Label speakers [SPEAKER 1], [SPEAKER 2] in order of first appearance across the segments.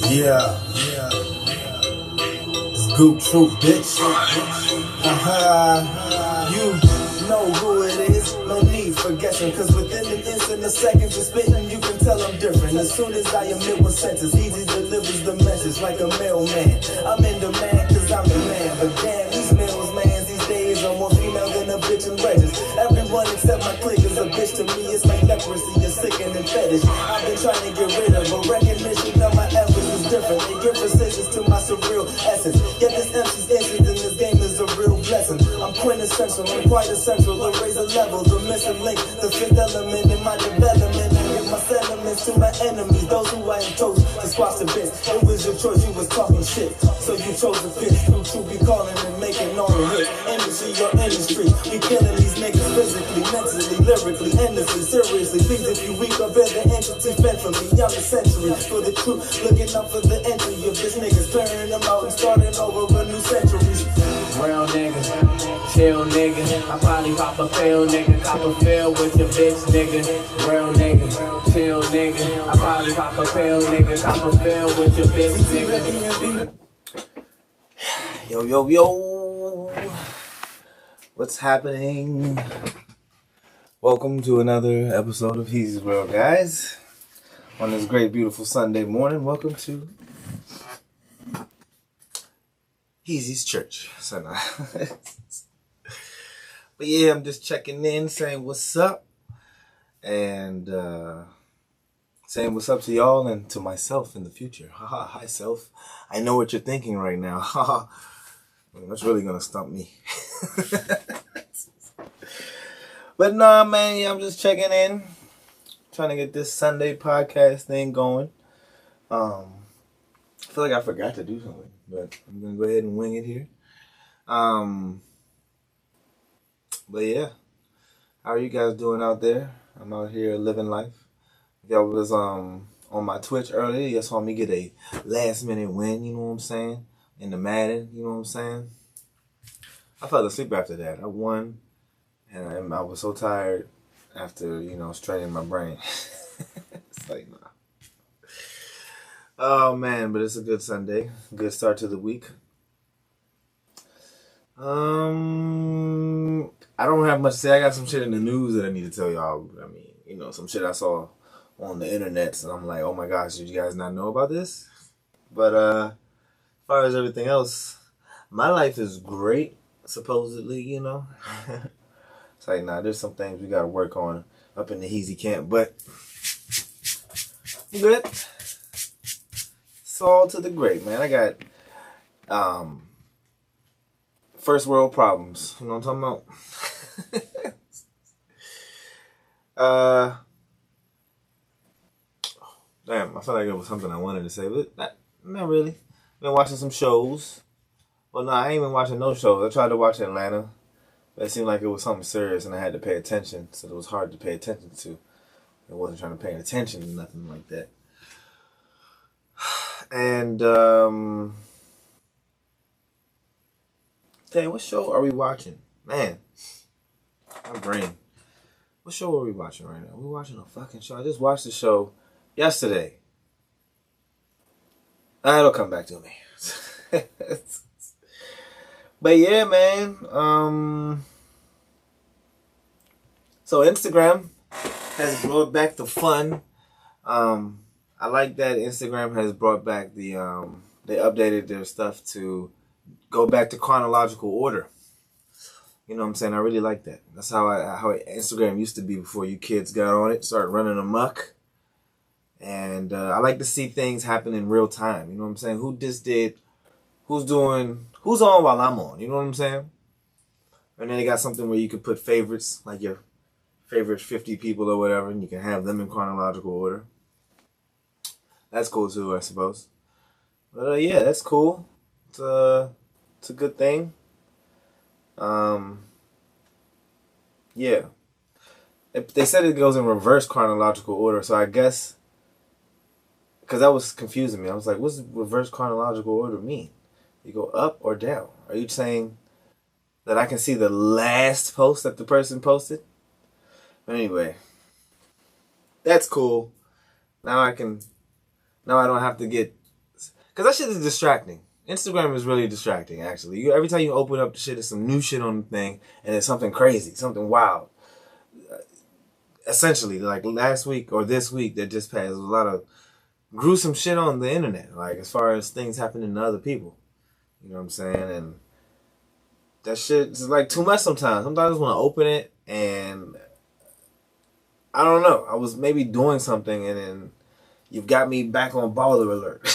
[SPEAKER 1] Yeah. It's Goop Troop, bitch. You know who it is. No need for guessing, cause within an instant of seconds of spitting, you can tell I'm different. As soon as I emit one sentence, Heezy delivers the message like a mailman. I'm in demand cause I'm the man. But damn, these males, man, these days are more female than a bitch in regis. Everyone except my clique is a bitch to me. It's like leprosy, a sickening fetish. I've been trying to get rid of, but recognition of my efforts is different. They give precision to my surreal essence. Yet this MC's interest in this game is a real blessing. I'm quintessential, I'm quite essential. To raise a level, the missing link, the fifth element in my development. I give my sentiments to my enemies, those who I am toast to squash the bitch. It was your choice, you was talking shit, so you chose to pitch. You true be calling and making all the hits. Industry, your industry, we killing these niggas physically, mentally, lyrically, endlessly, seriously. Please, if you weak up in the entity, fend for me. I'm the century for the crew, looking up for the entry of this niggas, clearing them out and starting over a new century.
[SPEAKER 2] Real nigga, chill nigga. I probably pop a pill, nigga. Cop a feel with your bitch, nigga. Real nigga, chill nigga. I probably pop a pill, nigga. Cop a feel with your bitch, nigga.
[SPEAKER 1] Yo. What's happening? Welcome to another episode of Heezy's World, guys. On this great, beautiful Sunday morning, welcome to Heezy's church. So nah. But yeah, I'm just checking in, saying what's up, and saying what's up to y'all and to myself in the future. Haha, hi self. I know what you're thinking right now. Haha. That's really gonna stump me. But nah, man, yeah, I'm just checking in, trying to get this Sunday podcast thing going. I feel like I forgot to do something, but I'm gonna go ahead and wing it here. But yeah, how are you guys doing out there? I'm out here living life. If y'all was on my Twitch earlier, you saw me get a last minute win, you know what I'm saying? In the Madden, you know what I'm saying? I fell asleep after that. I won, and I was so tired after, straining my brain. It's like, nah. Oh man, but it's a good Sunday. Good start to the week. I don't have much to say. I got some shit in the news that I need to tell y'all. I mean, some shit I saw on the internet, so I'm like, oh my gosh, did you guys not know about this? But as far as everything else, my life is great, supposedly, It's like, nah, there's some things we gotta work on up in the Heezy camp, but I'm good. It's all to the great, man. I got first world problems. You know what I'm talking about? Damn, I felt like it was something I wanted to say, but not really. Been watching some shows. Well, no, I ain't been watching no shows. I tried to watch Atlanta, but it seemed like it was something serious and I had to pay attention, so it was hard to pay attention to. I wasn't trying to pay attention to nothing like that. And, dang, what show are we watching? Man, my brain. What show are we watching right now? We're watching a fucking show. I just watched the show yesterday. It'll come back to me. But yeah, man. So Instagram has brought back the fun. I like that Instagram has brought back they updated their stuff to go back to chronological order. You know what I'm saying? I really like that. That's how Instagram used to be before you kids got on it, started running amok. And I like to see things happen in real time. You know what I'm saying? Who just did, who's on while I'm on. You know what I'm saying? And then they got something where you can put favorites, like your favorite 50 people or whatever, and you can have them in chronological order. That's cool too, I suppose. But yeah, that's cool. It's a good thing. Yeah. They said it goes in reverse chronological order, so I guess, because that was confusing me. I was like, what's reverse chronological order mean? You go up or down? Are you saying that I can see the last post that the person posted? But anyway, that's cool. Now I don't have to get
[SPEAKER 3] that shit is distracting. Instagram is really distracting, actually. Every time you open up the shit, there's some new shit on the thing, and it's something crazy, something wild. Essentially, like last week or this week that just passed, was a lot of gruesome shit on the internet, like as far as things happening to other people. You know what I'm saying? And that shit is like too much sometimes. Sometimes I just want to open it and I don't know. I was maybe doing something and then you've got me back on baller alert.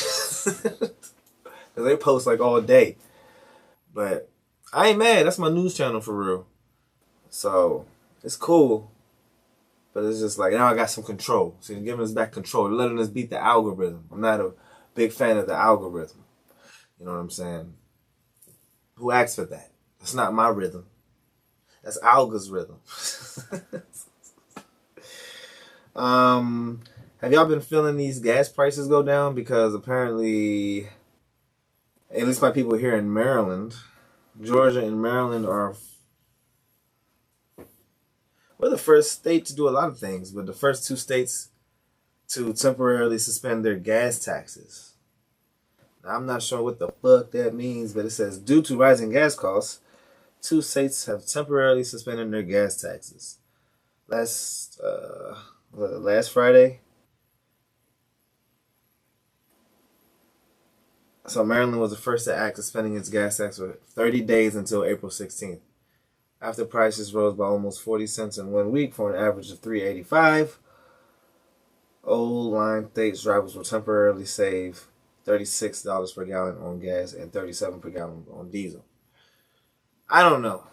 [SPEAKER 3] They post like all day. But I ain't mad. That's my news channel for real. So it's cool. But it's just like now I got some control. So you're giving us back control. You're letting us beat the algorithm. I'm not a big fan of the algorithm. You know what I'm saying? Who asked for that? That's not my rhythm. That's Alga's rhythm. Have y'all been feeling these gas prices go down? Because apparently, at least my people here in Maryland, Georgia and Maryland are, we're the first state to do a lot of things, but the first two states to temporarily suspend their gas taxes. Now, I'm not sure what the fuck that means, but it says, due to rising gas costs, 2 states have temporarily suspended their gas taxes. Last Friday. So Maryland was the first to act, suspending its gas tax for 30 days until April 16th. After prices rose by almost 40 cents in 1 week for an average of $3.85, old line states drivers will temporarily save $36 per gallon on gas and $37 per gallon on diesel. I don't know.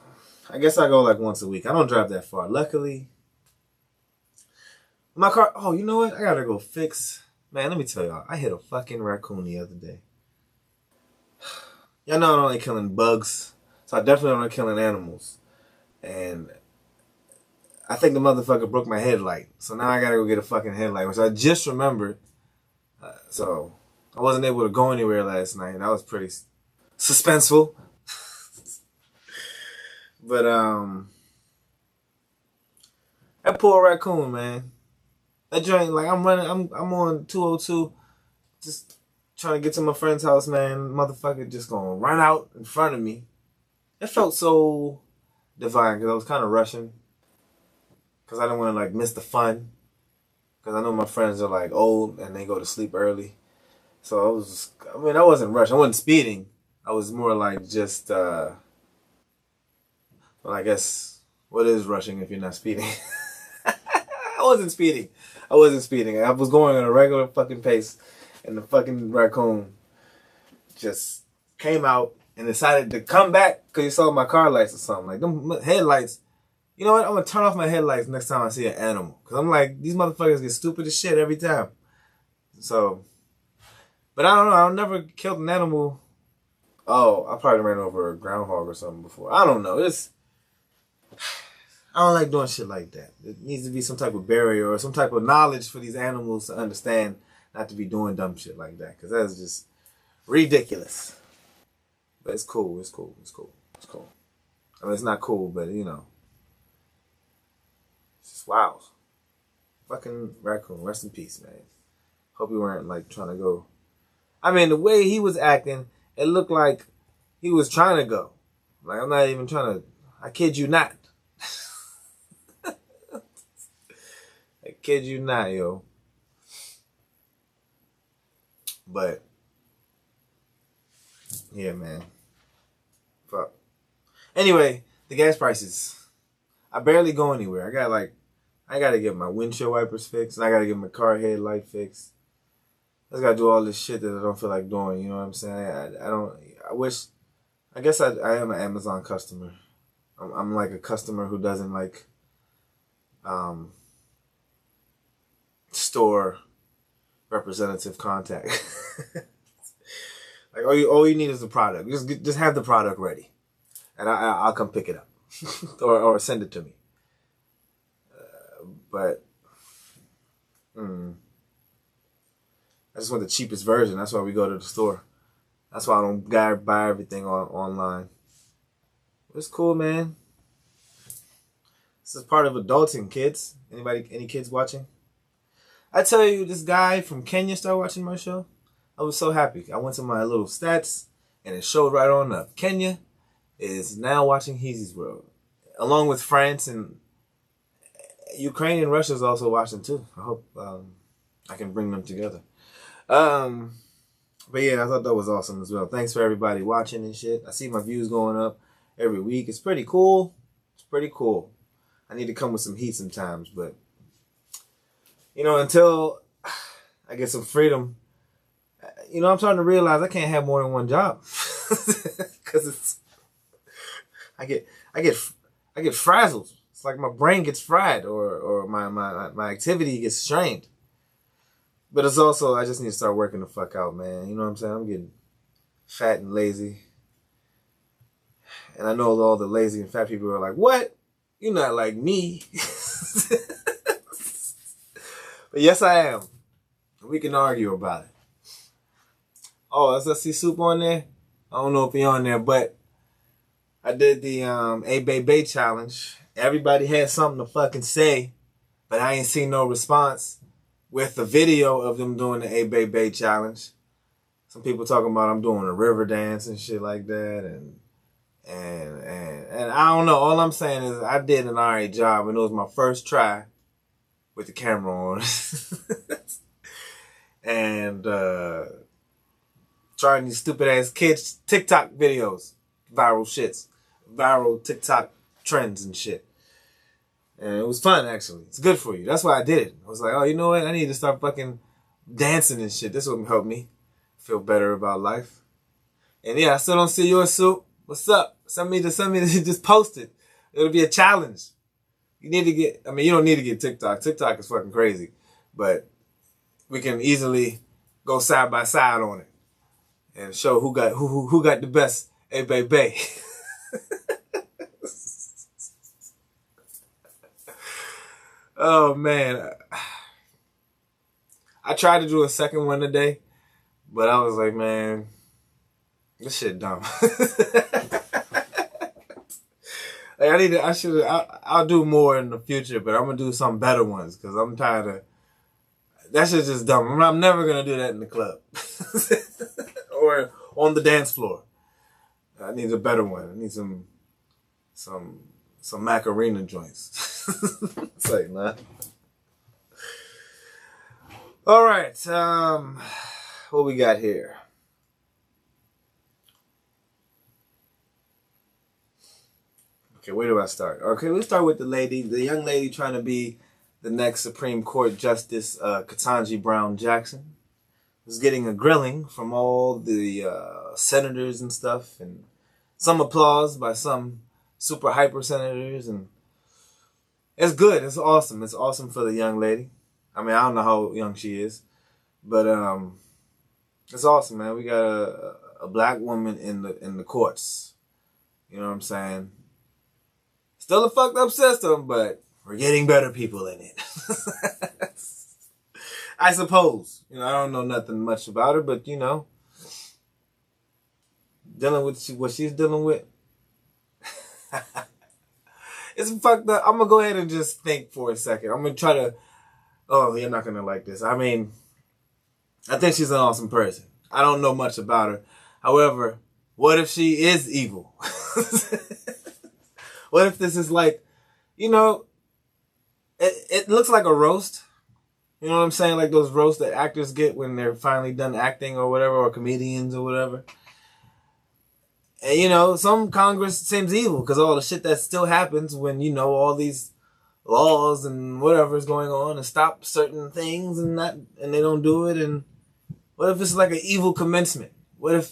[SPEAKER 3] I guess I go like once a week. I don't drive that far. Luckily, my car. Oh, you know what? I gotta go fix. Man, let me tell y'all. I hit a fucking raccoon the other day. Y'all know I'm only killing bugs, so I definitely don't like killing animals. And I think the motherfucker broke my headlight. So now I gotta go get a fucking headlight, which I just remembered. So I wasn't able to go anywhere last night. That was pretty suspenseful. But that poor raccoon, man. That joint, like I'm on 202, just trying to get to my friend's house, man. Motherfucker just gonna run out in front of me. It felt so divine because I was kind of rushing. Because I didn't want to like miss the fun. Because I know my friends are like old and they go to sleep early. So I wasn't rushing. I wasn't speeding. I was more like just, well, I guess, what is rushing if you're not speeding? I wasn't speeding. I was going at a regular fucking pace, and the fucking raccoon just came out and decided to come back because he saw my car lights or something. Like, them headlights, you know what? I'm going to turn off my headlights next time I see an animal. Because I'm like, these motherfuckers get stupid as shit every time. So, but I don't know. I've never killed an animal. Oh, I probably ran over a groundhog or something before. I don't know. I don't like doing shit like that. It needs to be some type of barrier or some type of knowledge for these animals to understand not to be doing dumb shit like that. Because that's just ridiculous. But it's cool. It's cool. I mean, it's not cool, but you know. It's just wow. Fucking raccoon. Rest in peace, man. Hope you weren't like trying to go. I mean, the way he was acting, it looked like he was trying to go. Like, I'm not even trying to. I kid you not. I kid you not, yo. But, yeah, man. Fuck. Anyway, the gas prices. I barely go anywhere. I gotta get my windshield wipers fixed, and I gotta get my car headlight fixed. I just gotta do all this shit that I don't feel like doing, you know what I'm saying? I guess I am an Amazon customer. I'm like a customer who doesn't like, store representative contact. Like all you need is the product. Just have the product ready, and I'll come pick it up or send it to me. But I just want the cheapest version. That's why we go to the store. That's why I don't buy everything online. It's cool, man. This is part of adulting, kids. Any kids watching? I tell you, this guy from Kenya started watching my show. I was so happy. I went to my little stats, and it showed right on up. Kenya is now watching Heezy's World, along with France and Ukraine and Russia is also watching too. I hope I can bring them together. But yeah, I thought that was awesome as well. Thanks for everybody watching and shit. I see my views going up every week. It's pretty cool. It's pretty cool. I need to come with some heat sometimes, but you know, until I get some freedom, you know, I'm starting to realize I can't have more than one job because it's I get frazzled. It's like my brain gets fried or my activity gets strained. But it's also, I just need to start working the fuck out, man. You know what I'm saying? I'm getting fat and lazy. And I know all the lazy and fat people are like, what? You're not like me. But yes, I am. We can argue about it. Oh, I see Soup on there. I don't know if he on there, but I did the A Bay Bay challenge. Everybody had something to fucking say, but I ain't seen no response with the video of them doing the A Bay Bay challenge. Some people talking about I'm doing a river dance and shit like that, and I don't know. All I'm saying is I did an alright job, and it was my first try with the camera on. And trying these stupid ass kids TikTok videos, viral TikTok trends and shit. And it was fun, actually. It's good for you. That's why I did it. I was like, oh, you know what? I need to start fucking dancing and shit. This would help me feel better about life. And yeah, I still don't see your Soup. What's up? Send me to just post it. It'll be a challenge. You need to get, I mean, you don't need to get TikTok. TikTok is fucking crazy. But we can easily go side by side on it and show who got the best A Bay Bay. Oh man, I tried to do a second one today, but I was like, man, this shit dumb. Like I'll do more in the future, but I'm gonna do some better ones because I'm tired of that shit's just dumb. I'm never gonna do that in the club or on the dance floor. I need a better one. I need some Macarena joints. It's like, nah. All right. What we got here? Okay, where do I start? Okay, let's start with the young lady trying to be the next Supreme Court Justice, Ketanji Brown Jackson. Was getting a grilling from all the senators and stuff, and some applause by some super hyper senators, and it's good. It's awesome. It's awesome for the young lady. I mean, I don't know how young she is, but it's awesome, man. We got a black woman in the courts. You know what I'm saying? Still a fucked up system, but we're getting better people in it. I suppose. You know, I don't know nothing much about her, but you know, dealing with what she's dealing with. It's fucked up. I'm gonna go ahead and just think for a second. I'm gonna try to. Oh, you're not gonna like this. I mean, I think she's an awesome person. I don't know much about her. However, what if she is evil? What if this is like, you know, it looks like a roast. You know what I'm saying? Like those roasts that actors get when they're finally done acting or whatever, or comedians or whatever. And, you know, some Congress seems evil because all the shit that still happens when, you know, all these laws and whatever is going on and stop certain things and they don't do it. And what if it's like an evil commencement? What if,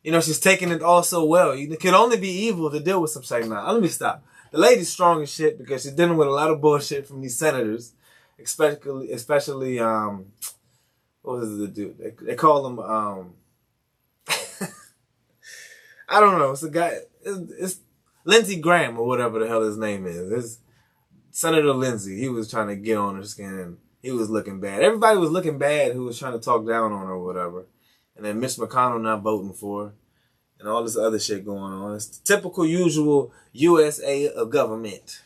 [SPEAKER 3] you know, she's taking it all so well? You can only be evil to deal with some shit. Now, let me stop. The lady's strong as shit because she's dealing with a lot of bullshit from these senators, especially what was the dude? They call him, I don't know. It's a guy. It's Lindsey Graham or whatever the hell his name is. It's Senator Lindsey. He was trying to get on her skin. He was looking bad. Everybody was looking bad who was trying to talk down on her or whatever. And then Mitch McConnell not voting for her. And all this other shit going on. It's the typical, usual USA of government.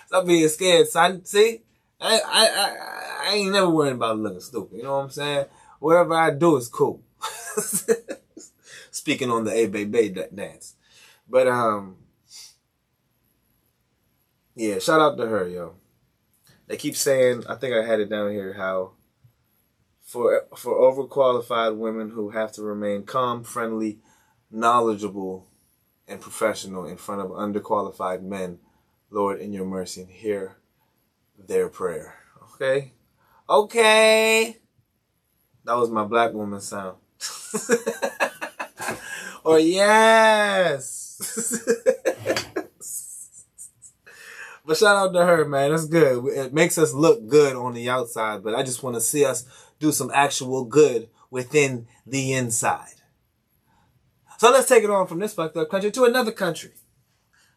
[SPEAKER 3] Stop being scared, son. See? I I ain't never worried about looking stupid. You know what I'm saying? Whatever I do is cool. Speaking on the A-Bay dance. But, yeah, shout out to her, yo. They keep saying, I think I had it down here, how for overqualified women who have to remain calm, friendly, knowledgeable, and professional in front of underqualified men, Lord, in your mercy, hear their prayer. Okay? Okay. That was my black woman sound. Or yes. But shout out to her, man. That's good. It makes us look good on the outside, but I just want to see us do some actual good within the inside. So let's take it on from this fucked up country to another country.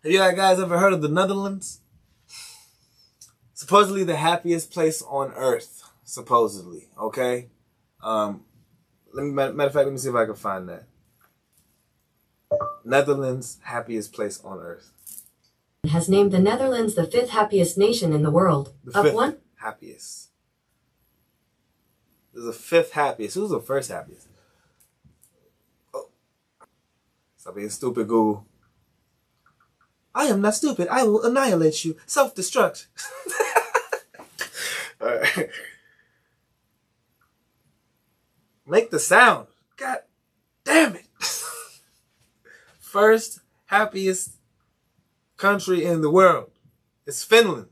[SPEAKER 3] Have you guys ever heard of the Netherlands? Supposedly the happiest place on earth. Supposedly, okay? Matter of fact, let me see if I can find that. Netherlands, happiest place on earth.
[SPEAKER 4] Has named the Netherlands the 5th happiest nation in the world.
[SPEAKER 3] The 5th happiest. There's a 5th happiest. Who's the first happiest? Oh. Stop being stupid, Google. I am not stupid. I will annihilate you. Self-destruct. All right. Make the sound. God damn it. First happiest country in the world. It's Finland.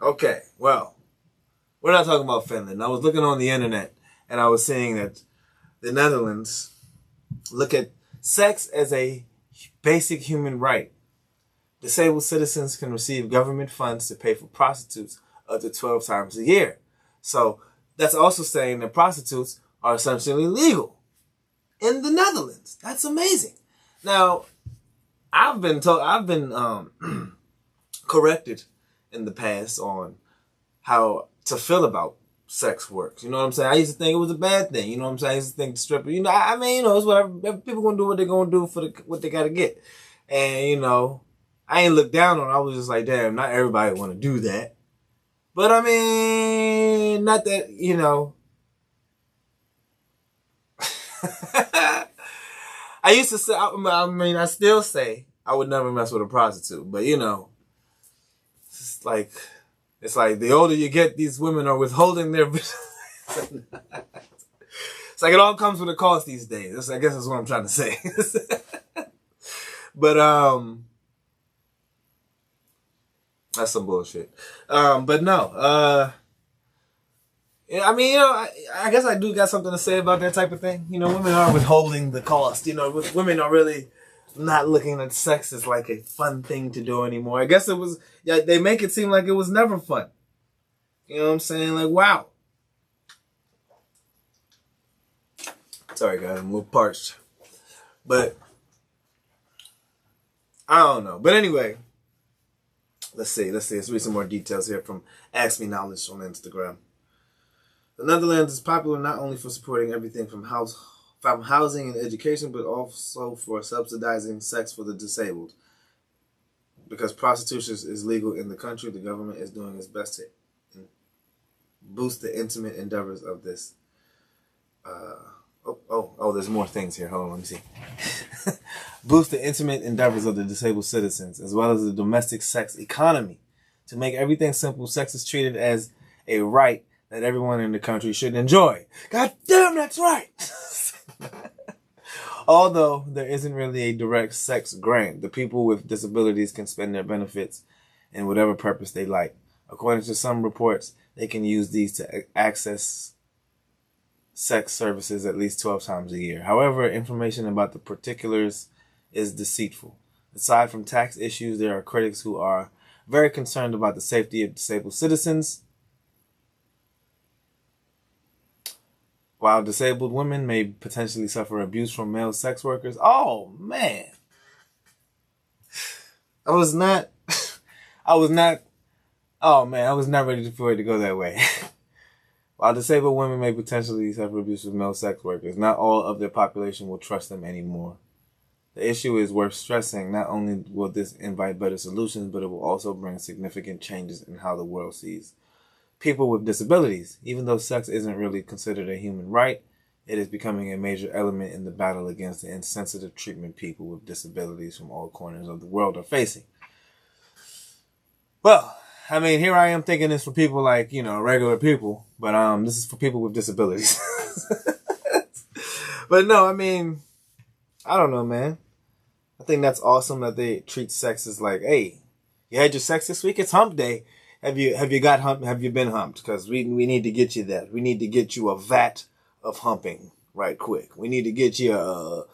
[SPEAKER 3] Okay, well, we're not talking about Finland. I was looking on the internet and I was seeing that the Netherlands look at sex as a basic human right. Disabled citizens can receive government funds to pay for prostitutes up to 12 times a year. So that's also saying that prostitutes are essentially legal in the Netherlands. That's amazing. Now, I've been corrected in the past on how to feel about sex works. You know what I'm saying? I used to think it was a bad thing. You know what I'm saying? I used to think the stripper, it's whatever. People gonna do what they're gonna do for what they gotta get. And, I ain't looked down on it. I was just like, damn, not everybody want to do that. But I mean, not that, I used to say, I still say I would never mess with a prostitute. But, it's like the older you get, these women are withholding their... It's like it all comes with a cost these days. I guess that's what I'm trying to say. But, that's some bullshit. But no, I guess I do got something to say about that type of thing. Women are withholding the cost. Women are really not looking at sex as like a fun thing to do anymore. I guess it was, they make it seem like it was never fun. You know what I'm saying? Like, wow. Sorry, guys, I'm a little parched. But, I don't know. But anyway, let's see. Let's read some more details here from Ask Me Knowledge on Instagram. The Netherlands is popular not only for supporting everything from housing and education, but also for subsidizing sex for the disabled. Because prostitution is legal in the country, the government is doing its best to boost the intimate endeavors of this. There's more things here. Hold on, let me see. Boost the intimate endeavors of the disabled citizens, as well as the domestic sex economy. To make everything simple, sex is treated as a right that everyone in the country should enjoy. God damn, that's right! Although there isn't really a direct sex grant, the people with disabilities can spend their benefits in whatever purpose they like. According to some reports, they can use these to access sex services at least 12 times a year. However, information about the particulars is deceitful. Aside from tax issues, there are critics who are very concerned about the safety of disabled citizens. While disabled women may potentially suffer abuse from male sex workers. Oh, man. I was not ready for it to go that way. While disabled women may potentially suffer abuse from male sex workers, not all of their population will trust them anymore. The issue is worth stressing. Not only will this invite better solutions, but it will also bring significant changes in how the world sees people with disabilities. Even though sex isn't really considered a human right, it is becoming a major element in the battle against the insensitive treatment people with disabilities from all corners of the world are facing. Well, I mean, here I am thinking this for people like, regular people, but this is for people with disabilities. But no, I mean, I don't know, man. I think that's awesome that they treat sex as like, hey, you had your sex this week? It's hump day. Have you got humped? Have you been humped? Because we need to get you that. We need to get you a vat of humping right quick. We need to get you a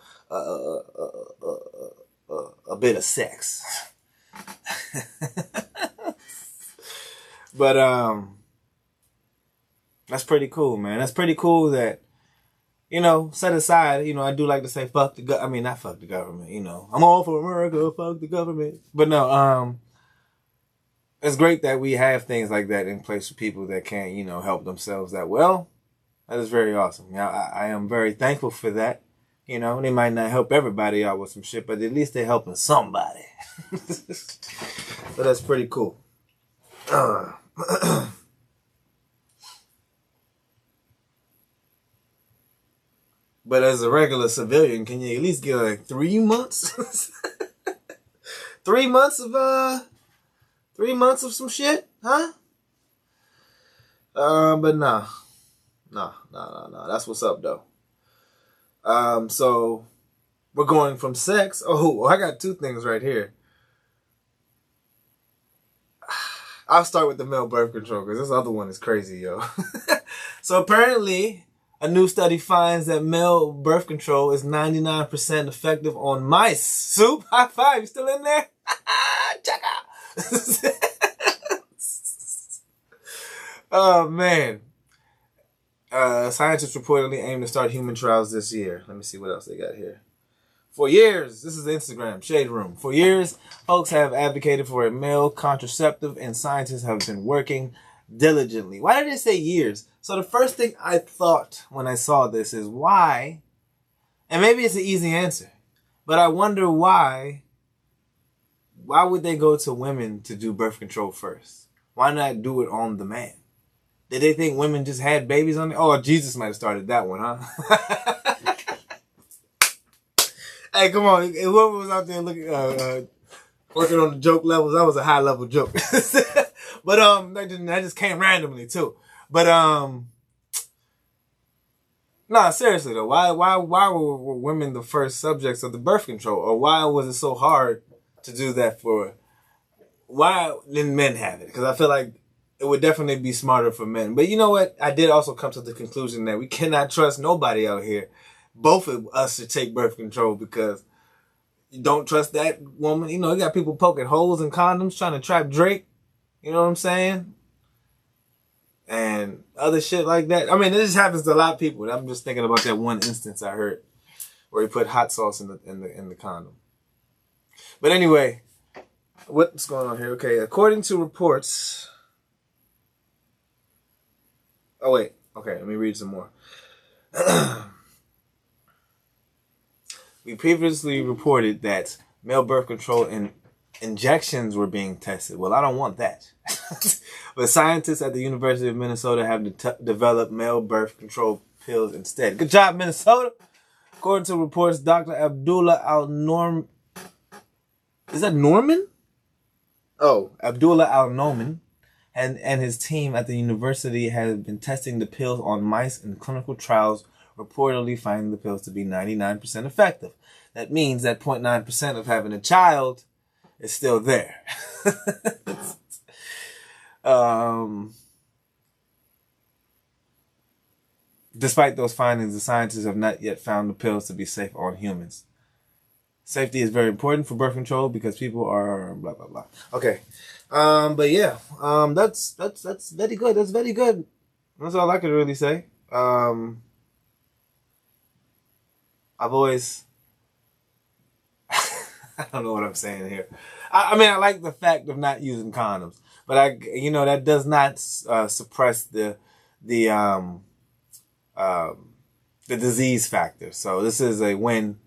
[SPEAKER 3] bit of sex. But that's pretty cool, man. That's pretty cool that, set aside, I do like to say fuck the not fuck the government, I'm all for America, fuck the government. But no, it's great that we have things like that in place for people that can't, help themselves that well. That is very awesome. I am very thankful for that. They might not help everybody out with some shit, but at least they're helping somebody. So that's pretty cool. But as a regular civilian, can you at least get like 3 months? 3 months of 3 months of some shit, huh? But no. That's what's up though. So we're going from sex. Oh, I got 2 things right here. I'll start with the male birth control because this other one is crazy, yo. So apparently, a new study finds that male birth control is 99% effective on mice. Soup, high five, you still in there? Check out. Oh, man. Scientists reportedly aim to start human trials this year. Let me see what else they got here. For years, this is Instagram, Shade Room. For years, folks have advocated for a male contraceptive and scientists have been working diligently. Why did they say years? So the first thing I thought when I saw this is why, and maybe it's an easy answer, but I wonder why would they go to women to do birth control first? Why not do it on the man? Did they think women just had babies on it? Oh, Jesus might have started that one, huh? Hey, come on. Whoever was out there looking, working on the joke levels, that was a high level joke. But that just came randomly too. But nah, seriously though, why were women the first subjects of the birth control, or why was it so hard to do that for? Why didn't men have it? Because I feel like it would definitely be smarter for men. But you know what? I did also come to the conclusion that we cannot trust nobody out here. Both of us should take birth control because you don't trust that woman. You got people poking holes in condoms trying to trap Drake. You know what I'm saying? And other shit like that. I mean, this happens to a lot of people. I'm just thinking about that one instance I heard where he put hot sauce in the condom. But anyway, what's going on here? Okay, according to reports. Oh wait. Okay, let me read some more. We previously reported that male birth control and injections were being tested. Well, I don't want that. But scientists at the University of Minnesota have developed male birth control pills instead. Good job, Minnesota. According to reports, Dr. Abdullah Al-Norman... Is that Norman? Oh, Abdullah Al-Noman and his team at the university have been testing the pills on mice in clinical trials, reportedly finding the pills to be 99% effective. That means that 0.9% of having a child is still there. Despite those findings, the scientists have not yet found the pills to be safe on humans. Safety is very important for birth control because people are blah, blah, blah. Okay. But yeah, that's very good. That's very good. That's all I could really say. I've always, I don't know what I'm saying here. I mean, I like the fact of not using condoms, but that does not suppress the disease factor. So this is a win.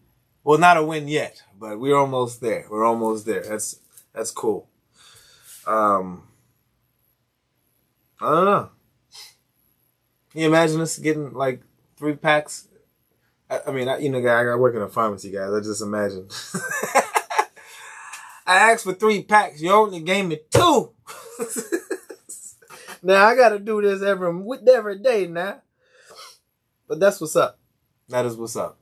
[SPEAKER 3] Well, not a win yet, But we're almost there. We're almost there. That's cool. I don't know. Can you imagine us getting like 3 packs? I mean, I work in a pharmacy, guys. I just imagine. I asked for 3 packs. You only gave me 2. Now I gotta do this every day now. But that's what's up. That is what's up.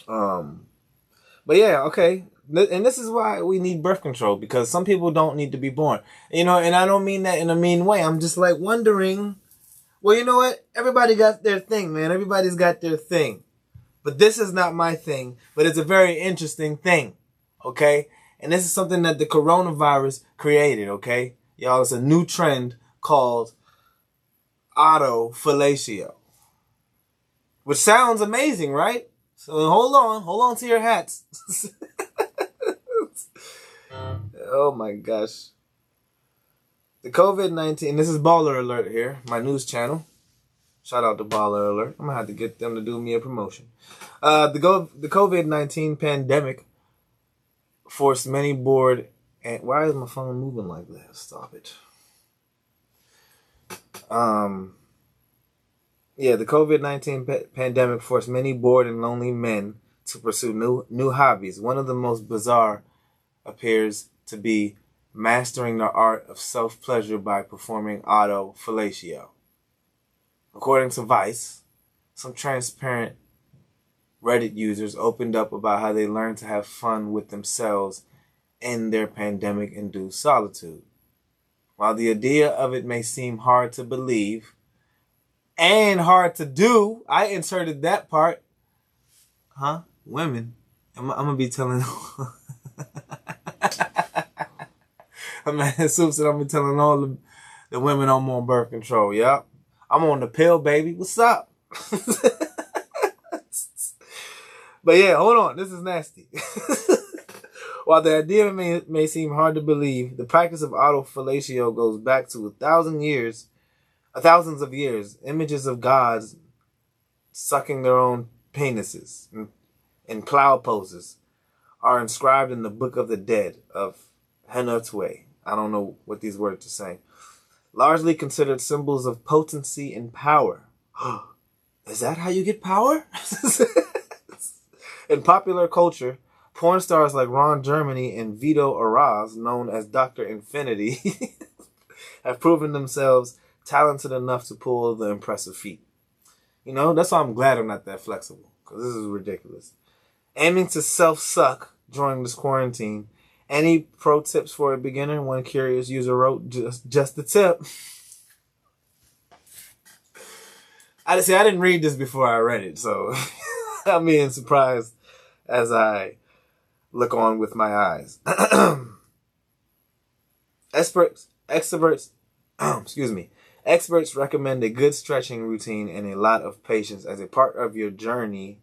[SPEAKER 3] But yeah, okay. And this is why we need birth control, because some people don't need to be born. And I don't mean that in a mean way. I'm just like wondering, well, you know what? Everybody got their thing, man. Everybody's got their thing. But this is not my thing, but it's a very interesting thing, okay? And this is something that the coronavirus created, okay? Y'all, it's a new trend called autofellatio, which sounds amazing, right? So hold on to your hats. Oh my gosh. The COVID-19, this is Baller Alert here, my news channel. Shout out to Baller Alert. I'm gonna have to get them to do me a promotion. The COVID-19 pandemic forced many bored, and why is my phone moving like that? Stop it. Yeah, the COVID-19 pandemic forced many bored and lonely men to pursue new hobbies. One of the most bizarre appears to be mastering the art of self-pleasure by performing autofellatio. According to Vice, some transparent Reddit users opened up about how they learned to have fun with themselves in their pandemic-induced solitude. While the idea of it may seem hard to believe and hard to do, I inserted that part. Huh? Women. I'm going to be telling... Man, Soup said I'm going to be telling all the women I'm on birth control. Yup. I'm on the pill, baby. What's up? But yeah, hold on. This is nasty. While the idea may seem hard to believe, the practice of autofellatio goes back to thousands of years. Images of gods sucking their own penises in plow poses are inscribed in the Book of the Dead of Henotwe. I don't know what these words are saying. Largely considered symbols of potency and power. Is that how you get power? In popular culture, porn stars like Ron Jeremy and Vito Araz, known as Dr. Infinity, have proven themselves talented enough to pull the impressive feat. That's why I'm glad I'm not that flexible, because this is ridiculous. Aiming to self-suck during this quarantine. Any pro tips for a beginner? One curious user wrote, just the tip. I didn't read this before I read it, so I'm being surprised as I look on with my eyes. Experts recommend a good stretching routine and a lot of patience as a part of your journey.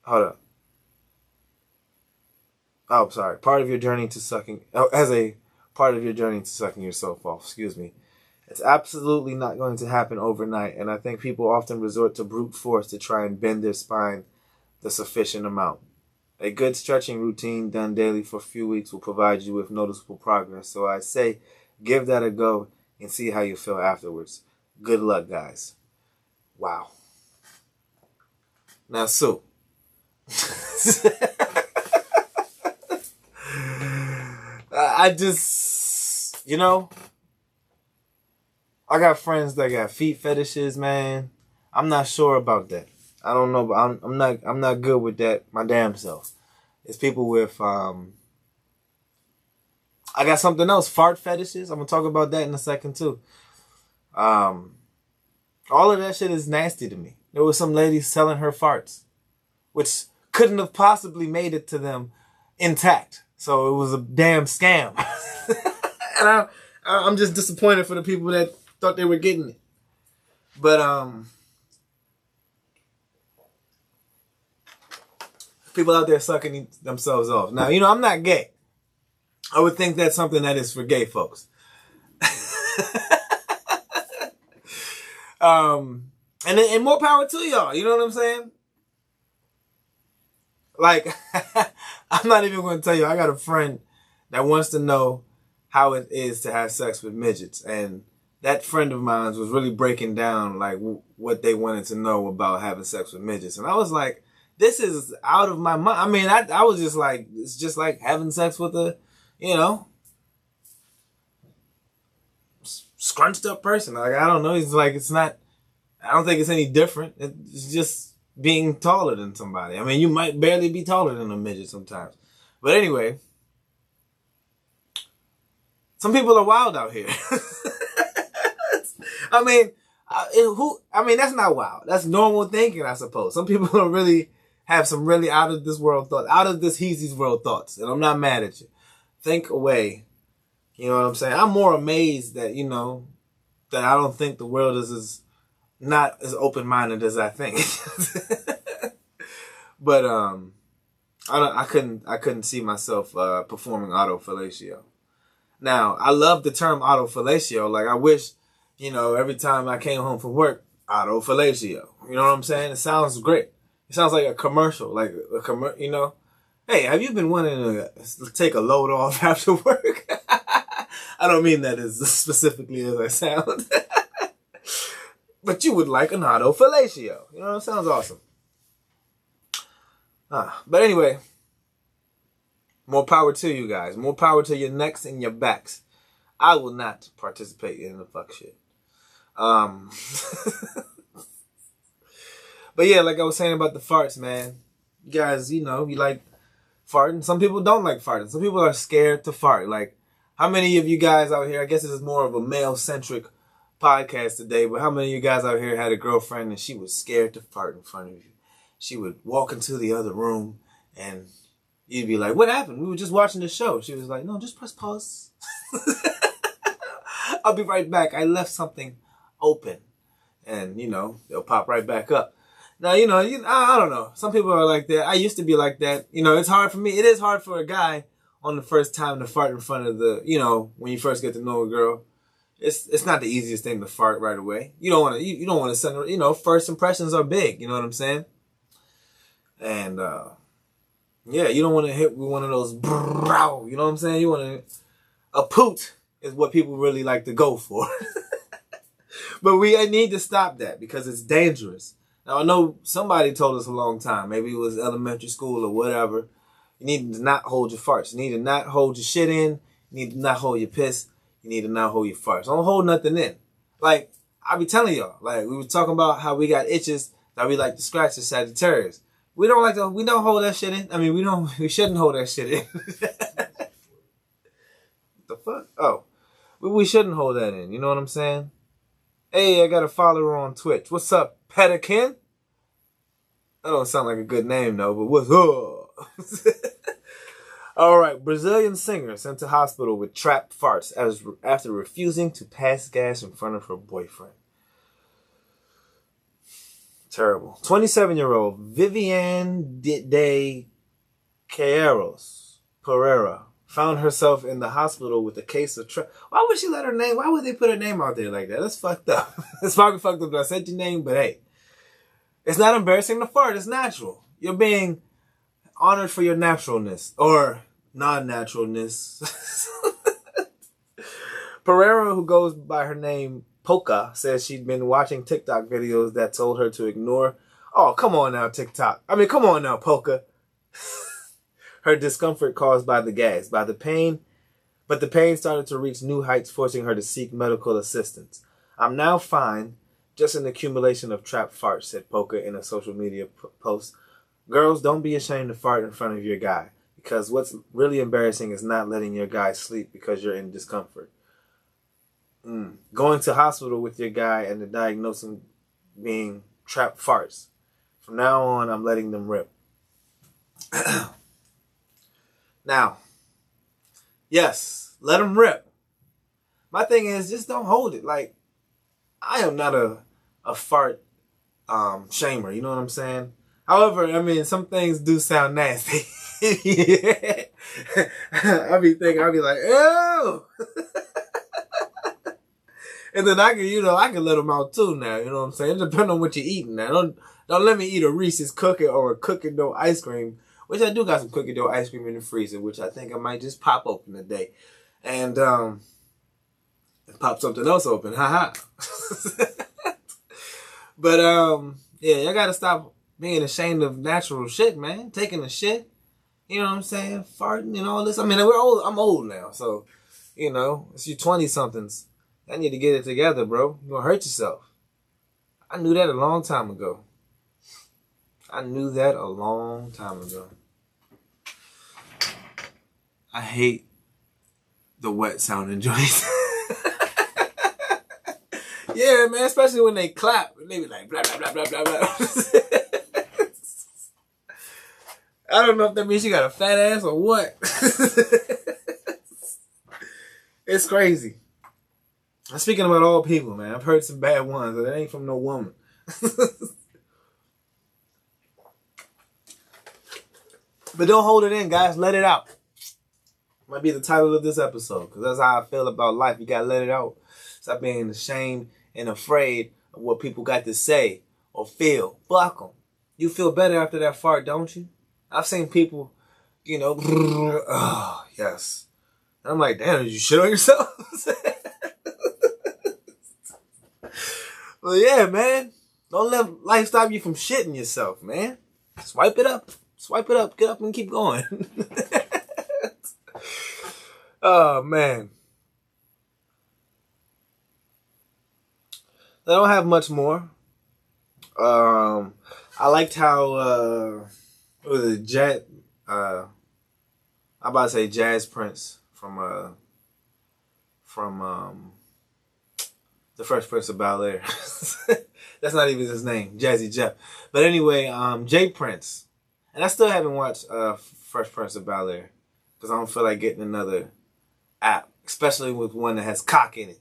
[SPEAKER 3] Hold up. Oh, sorry. As a part of your journey to sucking yourself off. Excuse me. It's absolutely not going to happen overnight, and I think people often resort to brute force to try and bend their spine the sufficient amount. A good stretching routine done daily for a few weeks will provide you with noticeable progress, so I say give that a go and see how you feel afterwards. Good luck, guys. Wow. Now, Sue. I just, I got friends that got feet fetishes, man. I'm not sure about that. I don't know, but I'm not good with that my damn self. It's people with I got something else, fart fetishes. I'm gonna talk about that in a second too. All of that shit is nasty to me. There was some lady selling her farts, which couldn't have possibly made it to them intact. So it was a damn scam. And I'm just disappointed for the people that thought they were getting it. But people out there sucking themselves off. Now, I'm not gay. I would think that's something that is for gay folks. And more power to y'all. You know what I'm saying? Like, I'm not even going to tell you. I got a friend that wants to know how it is to have sex with midgets. And that friend of mine was really breaking down, like, what they wanted to know about having sex with midgets. And I was like, this is out of my mind. I mean, I was just like, it's just like having sex with a, scrunched up person. Like, I don't know. It's like, it's not, I don't think it's any different. It's just being taller than somebody. I mean, you might barely be taller than a midget sometimes. But anyway, some people are wild out here. I mean, that's not wild. That's normal thinking, I suppose. Some people are really have some really out of this world thoughts, out of this Heezy's world thoughts. And I'm not mad at you. Think away. You know what I'm saying? I'm more amazed that, that I don't think the world is not as open-minded as I think. But I couldn't see myself performing autofellatio. Now, I love the term autofellatio. Like, I wish, every time I came home from work, autofellatio. You know what I'm saying? It sounds great. It sounds like a commercial, Hey, have you been wanting to take a load off after work? I don't mean that as specifically as I sound. But you would like an autofellatio. It sounds awesome. But anyway, more power to you guys. More power to your necks and your backs. I will not participate in the fuck shit. But yeah, like I was saying about the farts, man. You guys, you like farting. Some people don't like farting. Some people are scared to fart. Like, how many of you guys out here, I guess this is more of a male-centric podcast today, but how many of you guys out here had a girlfriend and she was scared to fart in front of you? She would walk into the other room and you'd be like, what happened? We were just watching the show. She was like, no, just press pause. I'll be right back. I left something open. And, they'll pop right back up. Now, I don't know. Some people are like that. I used to be like that. It's hard for me. It is hard for a guy on the first time to fart in front of the, when you first get to know a girl. It's not the easiest thing to fart right away. You don't want to send, first impressions are big. You know what I'm saying? And, yeah, you don't want to hit with one of those, you know what I'm saying? You want a poot is what people really like to go for. But I need to stop that because it's dangerous. Now, I know somebody told us a long time, maybe it was elementary school or whatever, you need to not hold your farts. You need to not hold your shit in. You need to not hold your piss. You need to not hold your farts. Don't hold nothing in. Like, I be telling y'all, like, we were talking about how we got itches that we like to scratch the Sagittarius. We don't hold that shit in. I mean, we shouldn't hold that shit in. The fuck? Oh, we shouldn't hold that in. You know what I'm saying? Hey, I got a follower on Twitch. What's up, Pelican? That don't sound like a good name, though, but what's up? All right, Brazilian singer sent to hospital with trapped farts after refusing to pass gas in front of her boyfriend. Terrible. 27-year-old Viviane de Queiroz Pereira found herself in the hospital with a case of Why would she let her name? Why would they put her name out there like that? That's fucked up. It's probably fucked up that I said your name, but hey, it's not embarrassing to fart. It's natural. You're being honored for your naturalness or non-naturalness. Pereira, who goes by her name Polka, says she'd been watching TikTok videos that told her to ignore. Oh, come on now, TikTok. I mean, come on now, Polka. Her discomfort caused by the gas, by the pain, but the pain started to reach new heights, forcing her to seek medical assistance. I'm now fine, just an accumulation of trapped farts, said Polka in a social media post. Girls, don't be ashamed to fart in front of your guy, because what's really embarrassing is not letting your guy sleep because you're in discomfort. Going to hospital with your guy and the diagnosis being trapped farts. From now on, I'm letting them rip. Now, yes, let them rip. My thing is, just don't hold it. Like, I am not a fart shamer, you know what I'm saying? However, I mean, some things do sound nasty. I'll be like, ew! And then I can let them out too now, you know what I'm saying? It depends on what you're eating now. Don't let me eat a Reese's cookie or a cookie dough ice cream which I do got some cookie dough ice cream in the freezer, which I think I might just pop open today. And pop something else open. Haha. But yeah, y'all gotta stop being ashamed of natural shit, man. Taking a shit. You know what I'm saying? Farting and all this. I mean, we're old. I'm old now, so you know, it's you 20-somethings. I need to get it together, bro. You're gonna hurt yourself. I knew that a long time ago. I knew that a long time ago. I hate the wet sounding joints. Yeah, man, especially when they clap. They be like, blah, blah, blah, blah, blah, blah. I don't know if that means you got a fat ass or what. It's crazy. I'm speaking about all people, man. I've heard some bad ones, but it ain't from no woman. But don't hold it in, guys. Let it out. Might be the title of this episode, because that's how I feel about life. You got to let it out. Stop being ashamed and afraid of what people got to say or feel. Fuck them. You feel better after that fart, don't you? I've seen people, you know, oh, yes. And I'm like, damn, did you shit on yourself? Well, yeah, man. Don't let life stop you from shitting yourself, man. Swipe it up. Swipe it up. Get up and keep going. Oh, man. I don't have much more. I liked how what was it, I'm about to say Jazz Prince from the Fresh Prince of Bel-Air. That's not even his name, Jazzy Jeff. But anyway, Jay Prince, and I still haven't watched Fresh Prince of Bel-Air because I don't feel like getting another app, especially with one that has cock in it.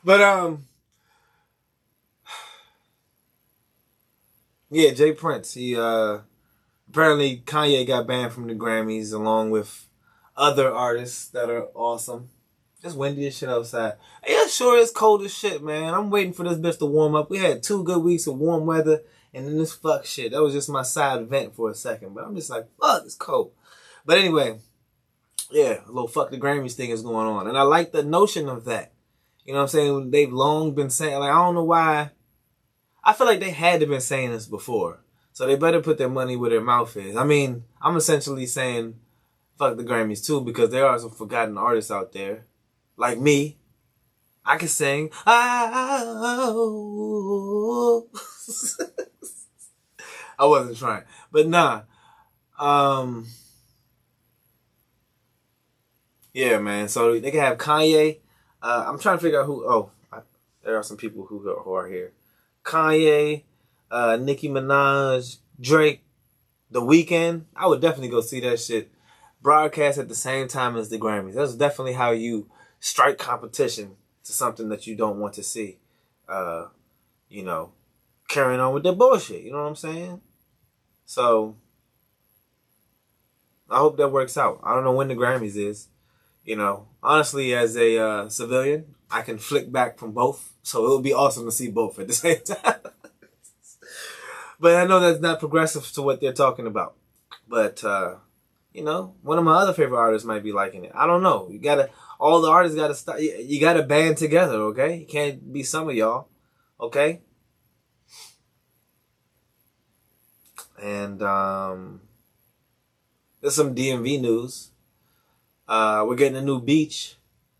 [SPEAKER 3] But yeah, Jay Prince. He apparently Kanye got banned from the Grammys along with other artists that are awesome. It's windy as shit outside. Yeah, sure it's cold as shit, man. I'm waiting for this bitch to warm up. We had 2 good weeks of warm weather, and then this fuck shit. That was just my side vent for a second, but I'm just like, fuck, it's cold. But anyway, yeah, a little fuck the Grammys thing is going on, and I like the notion of that. You know what I'm saying? They've long been saying, like, I don't know why. I feel like they had to have been saying this before. So they better put their money where their mouth is. I mean, I'm essentially saying fuck the Grammys too, because there are some forgotten artists out there. Like me. I can sing. Oh. I wasn't trying. But nah. Yeah, man. So they can have Kanye. I'm trying to figure out who. Oh, there are some people who are here. Kanye, Nicki Minaj, Drake, The Weeknd. I would definitely go see that shit broadcast at the same time as the Grammys. That's definitely how you strike competition to something that you don't want to see. You know, carrying on with their bullshit. You know what I'm saying? So I hope that works out. I don't know when the Grammys is. You know, honestly, as a civilian, I can flick back from both. So it would be awesome to see both at the same time. But I know that's not progressive to what they're talking about. But, you know, one of my other favorite artists might be liking it. I don't know. All the artists gotta start. You gotta band together, okay? You can't be some of y'all, okay? And there's some DMV news. We're getting a new beach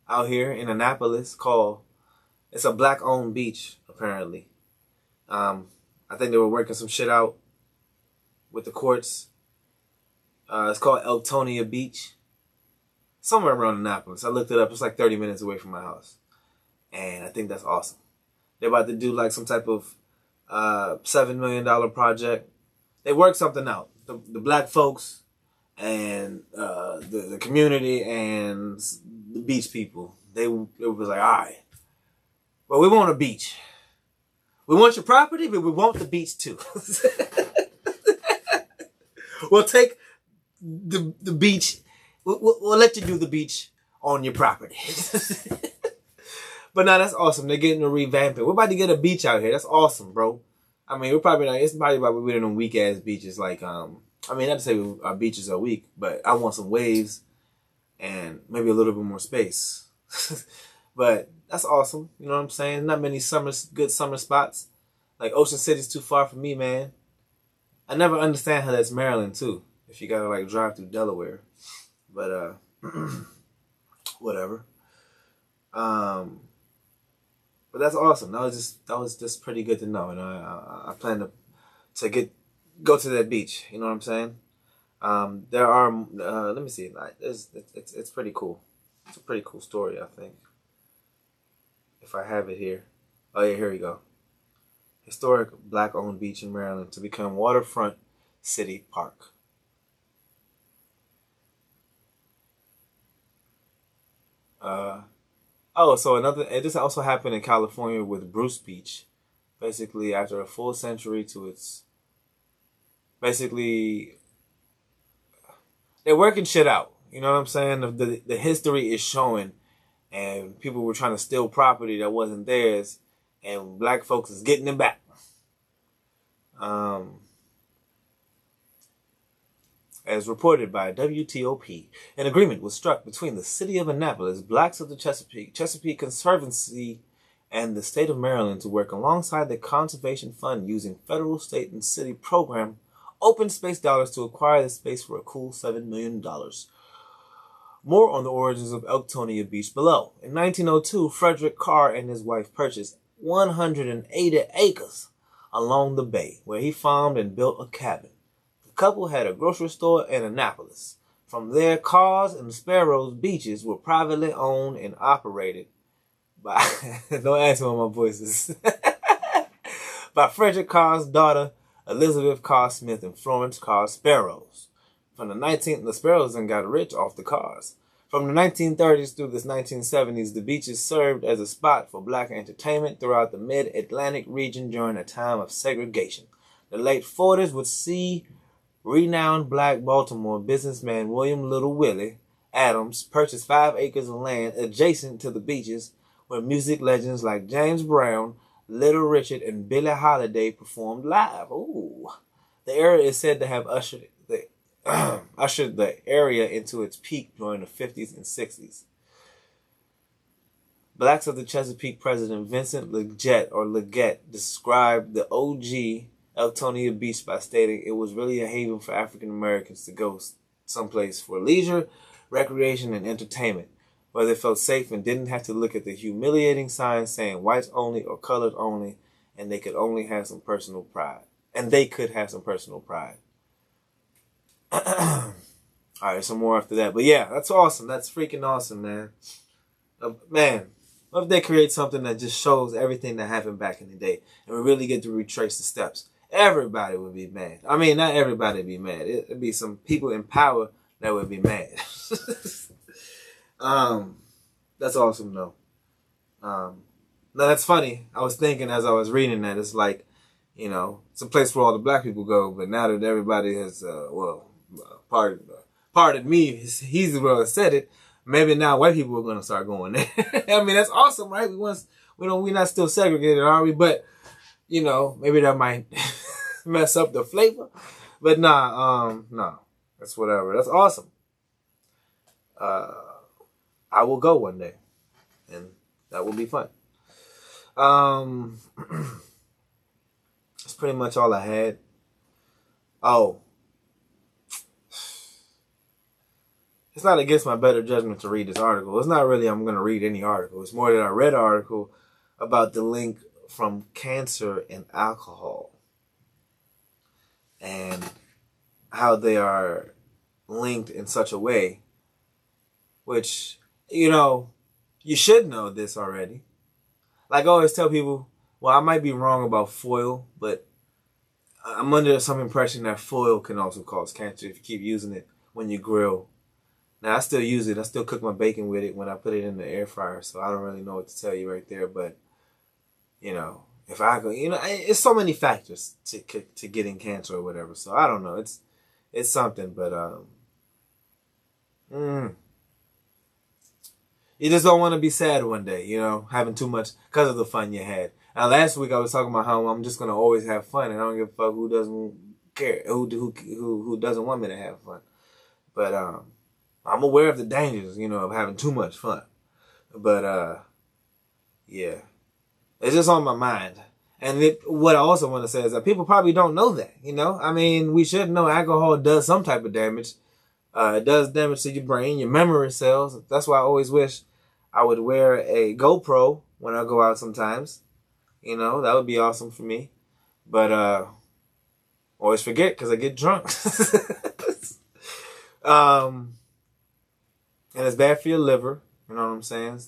[SPEAKER 3] out here in Annapolis it's a black-owned beach, apparently. I think they were working some shit out with the courts. It's called Elktonia Beach. Somewhere around Annapolis. I looked it up. It's like 30 minutes away from my house. And I think that's awesome. They're about to do like some type of $7 million project. They worked something out. The black folks and the community and the beach people. They was like, all right. Well, we want a beach. We want your property, but we want the beach too. We'll take the beach. We'll let you do the beach on your property. But no, that's awesome. They're getting a revamping. We're about to get a beach out here. That's awesome, bro. I mean, we're probably not. It's probably about we're on weak ass beaches. Like, I mean, not to say our beaches are weak, but I want some waves and maybe a little bit more space. But that's awesome. You know what I'm saying? Not many good summer spots. Like Ocean City's too far for me, man. I never understand how that's Maryland too. If you gotta like drive through Delaware, but whatever. But that's awesome. That was just pretty good to know, and I plan to go to that beach. You know what I'm saying? There are let me see. It's pretty cool. It's a pretty cool story, I think. If I have it here. Oh yeah, here we go. Historic black-owned beach in Maryland to become waterfront city park. This also happened in California with Bruce Beach. Basically, after a full century to its... Basically, they're working shit out. You know what I'm saying? The history is showing, and people were trying to steal property that wasn't theirs, and black folks is getting it back. As reported by WTOP, an agreement was struck between the City of Annapolis, Blacks of the Chesapeake Conservancy, and the state of Maryland to work alongside the Conservation Fund using federal, state, and city program open space dollars to acquire the space for a cool $7 million. More on the origins of Elktonia Beach below. In 1902, Frederick Carr and his wife purchased 180 acres along the bay, where he farmed and built a cabin. The couple had a grocery store in Annapolis. From there, Carr's and Sparrow's beaches were privately owned and operated by, don't ask me what my voice is, by Frederick Carr's daughter, Elizabeth Carr Smith, and Florence Carr Sparrows. The Sparrows then got rich off the Carrs. From the 1930s through the 1970s, the beaches served as a spot for black entertainment throughout the mid-Atlantic region during a time of segregation. The late 40s would see renowned black Baltimore businessman William Little Willie Adams purchase 5 acres of land adjacent to the beaches, where music legends like James Brown, Little Richard, and Billie Holiday performed live. Ooh. The area is said to have ushered the area into its peak during the 50s and 60s. Blacks of the Chesapeake president Vincent Leggett described the OG Elktonia Beach by stating it was really a haven for African Americans to go someplace for leisure, recreation, and entertainment, where they felt safe and didn't have to look at the humiliating signs saying whites only or colored only, and they could only have some personal pride. All right, some more after that. But yeah, that's awesome. That's freaking awesome, man. Man, what if they create something that just shows everything that happened back in the day, and we really get to retrace the steps? Everybody would be mad. I mean, not everybody would be mad. It'd be some people in power that would be mad. That's awesome, though. Now, that's funny. I was thinking as I was reading that, it's like, you know, it's a place where all the black people go, but now that everybody has, pardon me, he's the one that said it, maybe now white people are going to start going there. I mean, that's awesome, right? We're not still segregated, are we? But, you know, maybe that might mess up the flavor. But nah, that's whatever. That's awesome. I will go one day, and that will be fun. That's pretty much all I had. Oh. It's not against my better judgment to read this article. It's not really I'm going to read any article. It's more that I read an article about the link from cancer and alcohol and how they are linked in such a way, which, you know, you should know this already. Like I always tell people, well, I might be wrong about foil, but I'm under some impression that foil can also cause cancer if you keep using it when you grill. Now, I still use it. I still cook my bacon with it when I put it in the air fryer, so I don't really know what to tell you right there. But, you know, if I go, you know, it's so many factors to getting cancer or whatever. So I don't know. It's something, but you just don't want to be sad one day, you know, having too much because of the fun you had. Now, last week I was talking about how I'm just gonna always have fun, and I don't give a fuck who doesn't care, who doesn't want me to have fun. But I'm aware of the dangers, you know, of having too much fun. But yeah, it's just on my mind. And what I also want to say is that people probably don't know that, you know? I mean, we should know alcohol does some type of damage. It does damage to your brain, your memory cells. That's why I always wish I would wear a GoPro when I go out sometimes. You know, that would be awesome for me. But always forget because I get drunk. And it's bad for your liver. You know what I'm saying?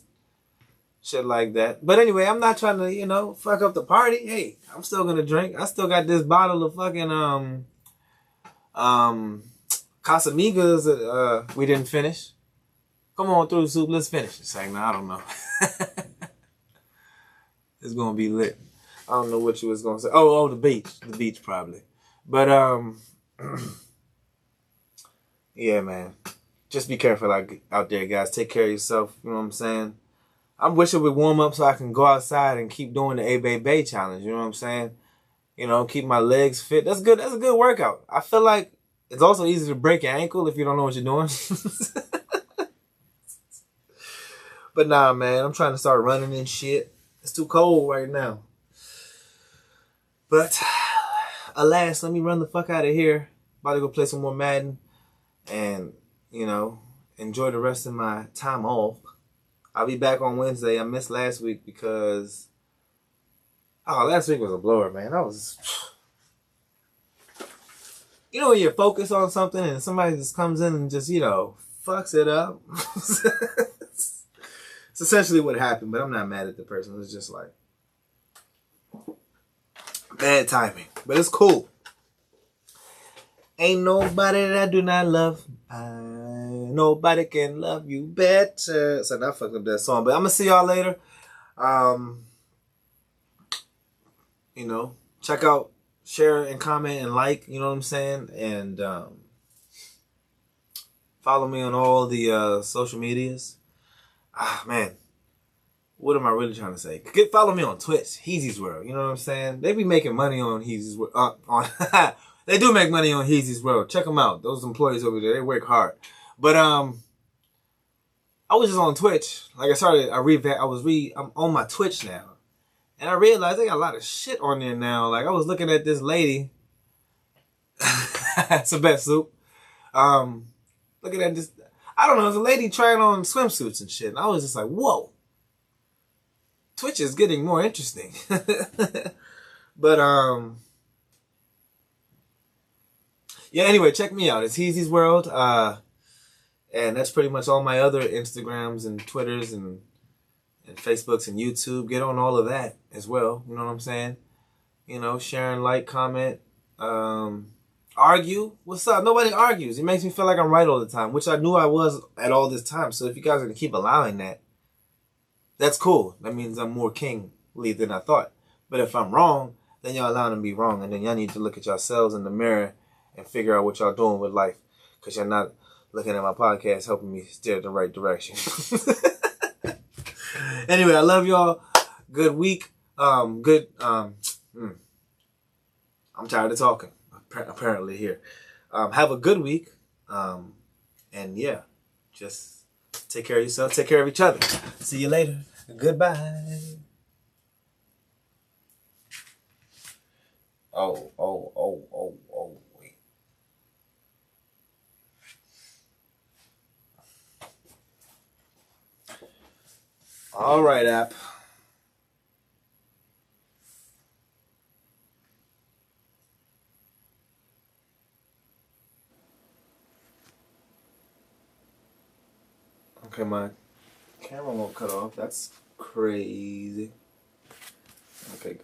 [SPEAKER 3] Shit like that. But anyway, I'm not trying to, you know, fuck up the party. Hey, I'm still gonna drink. I still got this bottle of fucking Casamigos that we didn't finish. Come on through, Soup. Let's finish this segment. I don't know. It's gonna be lit. I don't know what you was gonna say. Oh, the beach. The beach probably. But yeah, man. Just be careful out there, guys. Take care of yourself. You know what I'm saying? I wish it would warm up so I can go outside and keep doing the A-Bay challenge. You know what I'm saying? You know, keep my legs fit. That's good. That's a good workout. I feel like it's also easy to break your ankle if you don't know what you're doing. But nah, man. I'm trying to start running and shit. It's too cold right now. But alas, let me run the fuck out of here. About to go play some more Madden. And, you know, enjoy the rest of my time off. I'll be back on Wednesday. I missed last week because... Oh, last week was a blower, man. I was... You know when you're focused on something and somebody just comes in and just, you know, fucks it up? It's essentially what happened, but I'm not mad at the person. It's just like... bad timing. But it's cool. Ain't nobody that I do not love. Nobody can love you better. So I fucked up that song. But I'm going to see y'all later. You know, check out, share and comment and like. You know what I'm saying? And follow me on all the social medias. Ah, man. What am I really trying to say? Follow me on Twitch. Heezy's World. You know what I'm saying? They be making money on Heezy's World. They do make money on Heezy's World. Check them out. Those employees over there, they work hard. But I was just on Twitch. Like I'm on my Twitch now. And I realized they got a lot of shit on there now. Like I was looking at this lady. It's a best soup. Looking at this, I don't know, it's a lady trying on swimsuits and shit. And I was just like, whoa. Twitch is getting more interesting. But yeah, anyway, check me out. It's Heezy's World. And that's pretty much all my other Instagrams and Twitters and Facebooks and YouTube. Get on all of that as well. You know what I'm saying? You know, sharing, like, comment, argue. What's up? Nobody argues. It makes me feel like I'm right all the time, which I knew I was at all this time. So if you guys are going to keep allowing that, that's cool. That means I'm more kingly than I thought. But if I'm wrong, then y'all allowing to be wrong. And then y'all need to look at yourselves in the mirror and figure out what y'all doing with life. Because you're not looking at my podcast helping me steer the right direction. Anyway, I love y'all. Good week. I'm tired of talking, apparently here. Have a good week. And yeah, just take care of yourself. Take care of each other. See you later. Goodbye. Oh, wait. All right, app. Okay, my camera won't cut off. That's crazy.